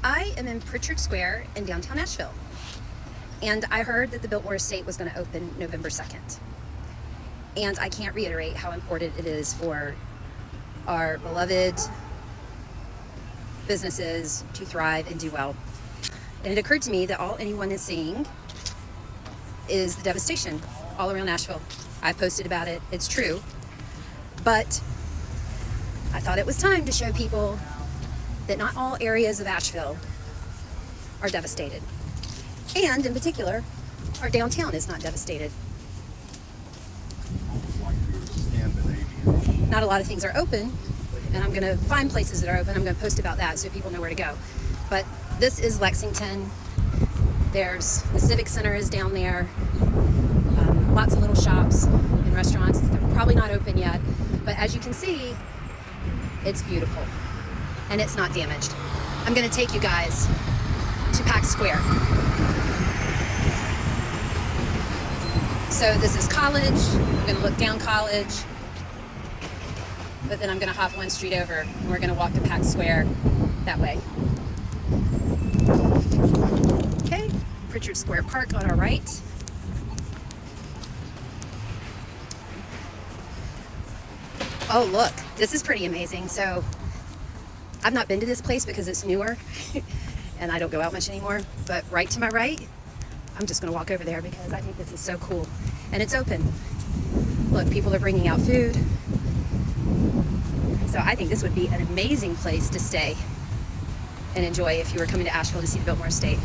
I am in Pritchard Square in downtown Asheville, and I heard that the Biltmore estate was going to open November 2nd. And I can't reiterate how important it is for our beloved businesses to thrive and do well. And it occurred to me that all anyone is seeing is the devastation all around Asheville. I posted about it, it's true. But I thought it was time to show people that not all areas of Asheville are devastated. And in particular, our downtown is not devastated. Not a lot of things are open, and I'm gonna find places that are open. I'm gonna post about that so people know where to go. But this is Lexington. There's the Civic Center is down there. Lots of little shops and restaurants. They're probably not open yet, but as you can see, it's beautiful and it's not damaged. I'm gonna take you guys to Pack Square. So this is College. I'm gonna look down College, but then I'm gonna hop one street over and we're gonna walk to Pack Square that way. Okay, Pritchard Square Park on our right. Oh look, this is pretty amazing. So I've not been to this place because it's newer and I don't go out much anymore, but right to my right, I'm just gonna walk over there because I think this is so cool. And it's open. Look, people are bringing out food. So I think this would be an amazing place to stay and enjoy if you were coming to Asheville to see the Biltmore estate.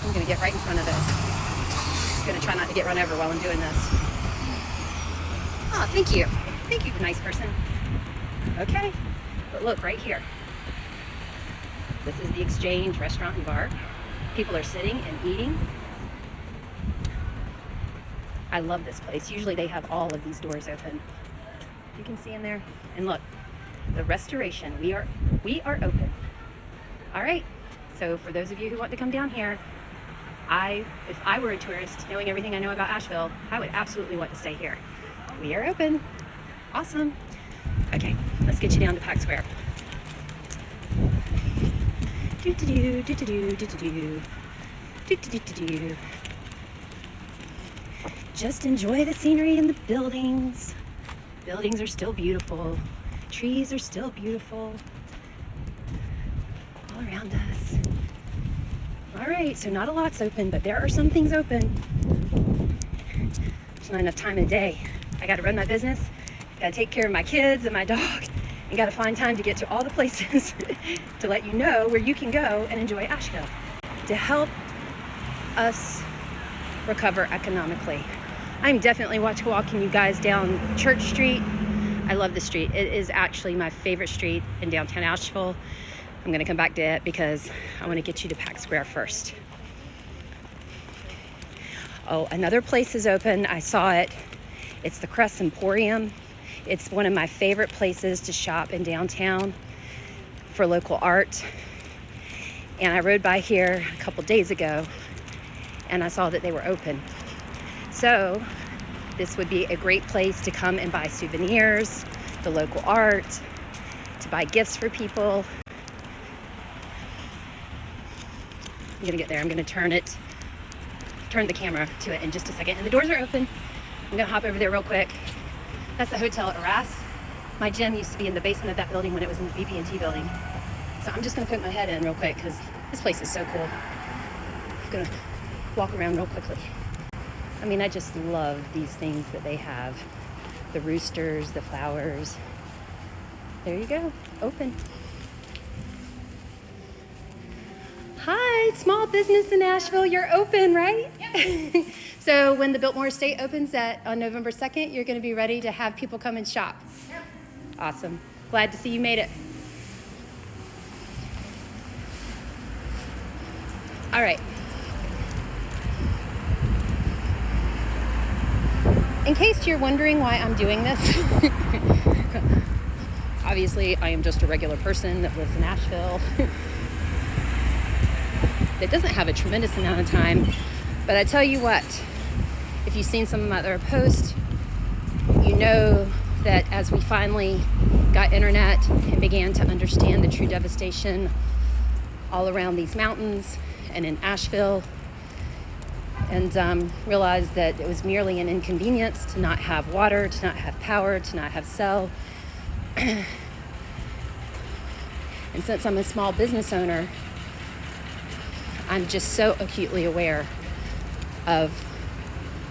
I'm gonna get right in front of it. I'm gonna try not to get run over while I'm doing this. Oh, thank you. Thank you, nice person. Okay, but look right here. This is the Exchange Restaurant and Bar. People are sitting and eating. I love this place. Usually they have all of these doors open. You can see in there. And look, the restoration, we are open. All right, so for those of you who want to come down here, if I were a tourist, knowing everything I know about Asheville, I would absolutely want to stay here. We are open. Awesome. Okay, let's get you down to Pack Square. Do-do-do, do-do-do, do-do-do. Do-do-do-do-do. Just enjoy the scenery and the buildings. Buildings are still beautiful. Trees are still beautiful. All around us. All right, so not a lot's open, but there are some things open. There's not enough time in the day. I gotta run my business, gotta take care of my kids and my dog, and gotta find time to get to all the places to let you know where you can go and enjoy Asheville to help us recover economically. I'm definitely walking you guys down Church Street. I love this street. It is actually my favorite street in downtown Asheville. I'm gonna come back to it because I wanna get you to Pack Square first. Oh, another place is open. I saw it. It's the Crest Emporium. It's one of my favorite places to shop in downtown for local art. And I rode by here a couple days ago and I saw that they were open. So this would be a great place to come and buy souvenirs, the local art, to buy gifts for people. I'm gonna get there. I'm gonna turn the camera to it in just a second. And the doors are open. I'm gonna hop over there real quick. That's the Hotel at Arras. My gym used to be in the basement of that building when it was in the BB&T building. So I'm just gonna poke my head in real quick because this place is so cool. I'm gonna walk around real quickly. I mean, I just love these things that they have. The roosters, the flowers. There you go, open. Hi, small business in Asheville, you're open, right? Yep. So when the Biltmore estate opens on November 2nd, you're gonna be ready to have people come and shop. Yep. Awesome, glad to see you made it. All right. In case you're wondering why I'm doing this, obviously I am just a regular person that lives in Asheville. That doesn't have a tremendous amount of time, but I tell you what, if you've seen some of my other posts, you know that as we finally got internet and began to understand the true devastation all around these mountains and in Asheville, and realized that it was merely an inconvenience to not have water, to not have power, to not have cell. And since I'm a small business owner, I'm just so acutely aware of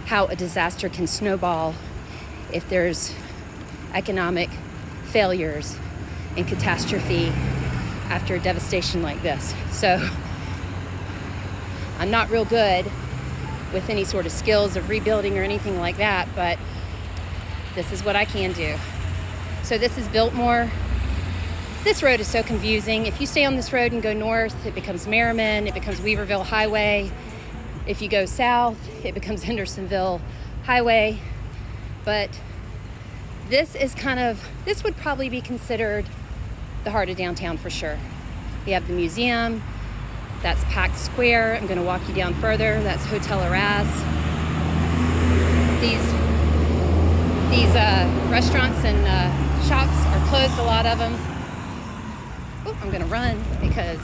how a disaster can snowball if there's economic failures and catastrophe after a devastation like this. So I'm not real good with any sort of skills of rebuilding or anything like that, but this is what I can do. So this is Biltmore. This road is so confusing. If you stay on this road and go north, it becomes Merriman, it becomes Weaverville Highway. If you go south, it becomes Hendersonville Highway. But this would probably be considered the heart of downtown for sure. We have the museum, that's Packed Square. I'm gonna walk you down further. That's Hotel Arras. These restaurants and shops are closed, a lot of them. Oh, I'm gonna run because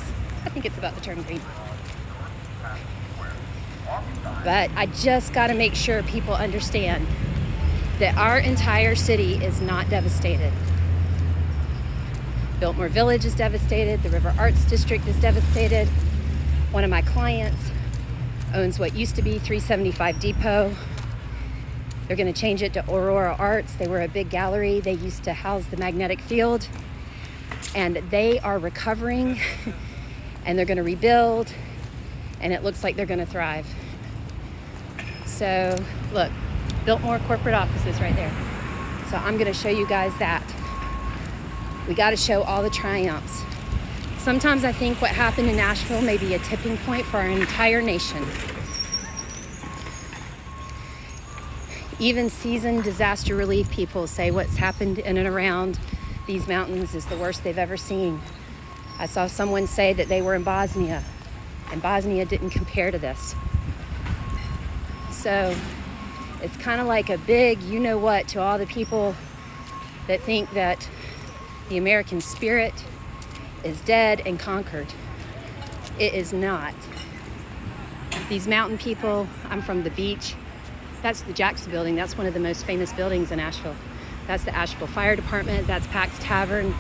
I think it's about to turn green. But I just gotta make sure people understand that our entire city is not devastated. Biltmore Village is devastated. The River Arts District is devastated. One of my clients owns what used to be 375 Depot. They're going to change it to Aurora Arts. They were a big gallery. They used to house the magnetic field. And they are recovering and they're going to rebuild. And it looks like they're going to thrive. So look, Biltmore corporate offices right there. So I'm going to show you guys that. We got to show all the triumphs. Sometimes I think what happened in Asheville may be a tipping point for our entire nation. Even seasoned disaster relief people say what's happened in and around these mountains is the worst they've ever seen. I saw someone say that they were in Bosnia, and Bosnia didn't compare to this. So it's kind of like a big you-know-what to all the people that think that the American spirit is dead and conquered. It is not. These mountain people, I'm from the beach. That's the Jackson building. That's one of the most famous buildings in Asheville. That's the Asheville Fire Department. That's Pack's Tavern.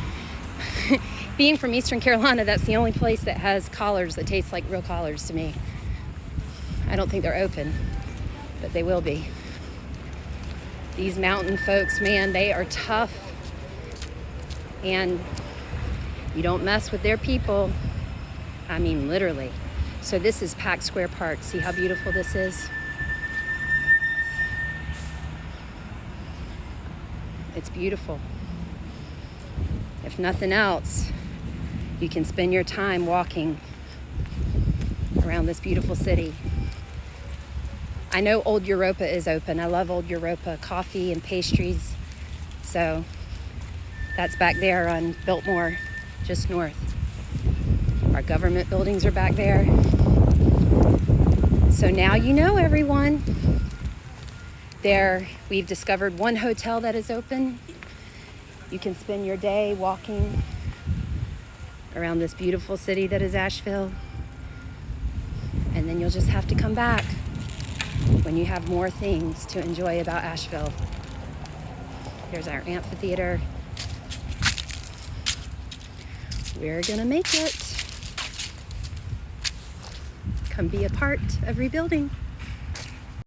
Being from Eastern Carolina, that's the only place that has collars that taste like real collars to me. I don't think they're open, but they will be. These mountain folks, man, they are tough. And you don't mess with their people. I mean, literally. So this is Packed Square Park. See how beautiful this is? It's beautiful. If nothing else, you can spend your time walking around this beautiful city. I know Old Europa is open. I love Old Europa coffee and pastries. So that's back there on Biltmore, just north. Our government buildings are back there. So now you know, everyone. We've discovered one hotel that is open. You can spend your day walking around this beautiful city that is Asheville. And then you'll just have to come back when you have more things to enjoy about Asheville. There's our amphitheater. We're gonna make it. Come be a part of rebuilding.